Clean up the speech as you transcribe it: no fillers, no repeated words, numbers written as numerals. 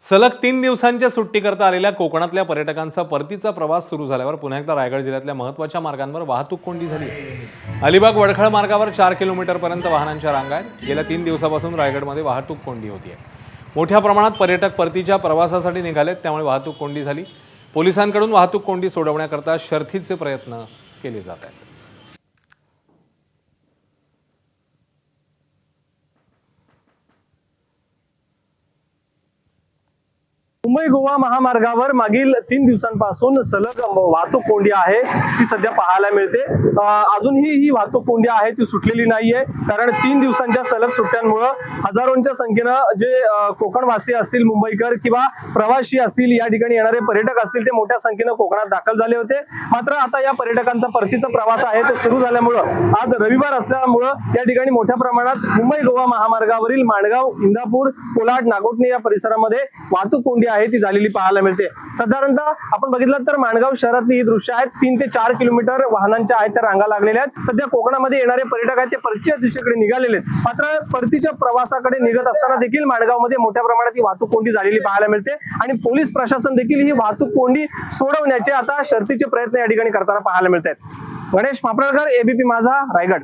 सलग 3 दिवसांच्या सुट्टीकरता आलेल्या कोकणातल्या पर्यटकांचा परतीचा प्रवास सुरू झाल्यावर पुन्हा एकदा रायगड जिल्ह्यातल्या महत्त्वाच्या मार्गांवर वाहतूक कोंडी झाली आहे। अलिबाग वडखळ मार्गावर 4 किलोमीटरपर्यंत वाहनांच्या रांगा आहेत। गेल्या 3 दिवसापासून रायगडमध्ये वाहतूक कोंडी होती आहे। मोठ्या प्रमाणात पर्यटक परतीच्या प्रवासासाठी निघालेत, त्यामुळे वाहतूक कोंडी झाली। पोलिसांकडून वाहतूक कोंडी सोडवण्याकरता शर्थीचे प्रयत्न केले जात आहेत। मुंबई गोवा महामार्गावर मागील 3 दिवसांपासून सलग वाहतूक कोंडी आहे, ती सध्या पाहायला मिळते। अजूनही ही वाहतूक कोंडी आहे ती सुटलेली नाहीये, कारण 3 दिवसांच्या सलग सुट्ट्यांमुळे हजारोंच्या संख्येनं जे कोकणवासी असतील, मुंबईकर किंवा प्रवासी असतील, या ठिकाणी येणारे पर्यटक असतील, ते मोठ्या संख्येनं कोकणात दाखल झाले होते। मात्र आता या पर्यटकांचा परतीचा प्रवास आहे तो सुरू झाल्यामुळं, आज रविवार असल्यामुळं या ठिकाणी मोठ्या प्रमाणात मुंबई गोवा महामार्गावरील माणगाव, इंदापूर, कोलाड, नागोठणे या परिसरामध्ये वाहतूक कोंडी आहे ती झालेली पाहायला मिळते। साधारणतः आपण बघितलं तर माणगाव शहरातली ही दृश्य आहेत। 3 ते 4 किलोमीटर वाहनांच्या आहेत त्या रांगा लागलेल्या आहेत। सध्या कोकणामध्ये येणारे पर्यटक आहेत ते परतीच्या दिशेकडे निघालेले आहेत। मात्र परतीच्या प्रवासाकडे निघत असताना देखील माणगावमध्ये मोठ्या प्रमाणात ही वाहतूक कोंडी झालेली पाहायला मिळते आणि पोलीस प्रशासन देखील ही वाहतूक कोंडी सोडवण्याचे आता शर्थीचे प्रयत्न या ठिकाणी करताना पाहायला मिळत आहेत। गणेश मापळकर, एबीपी माझा, रायगड।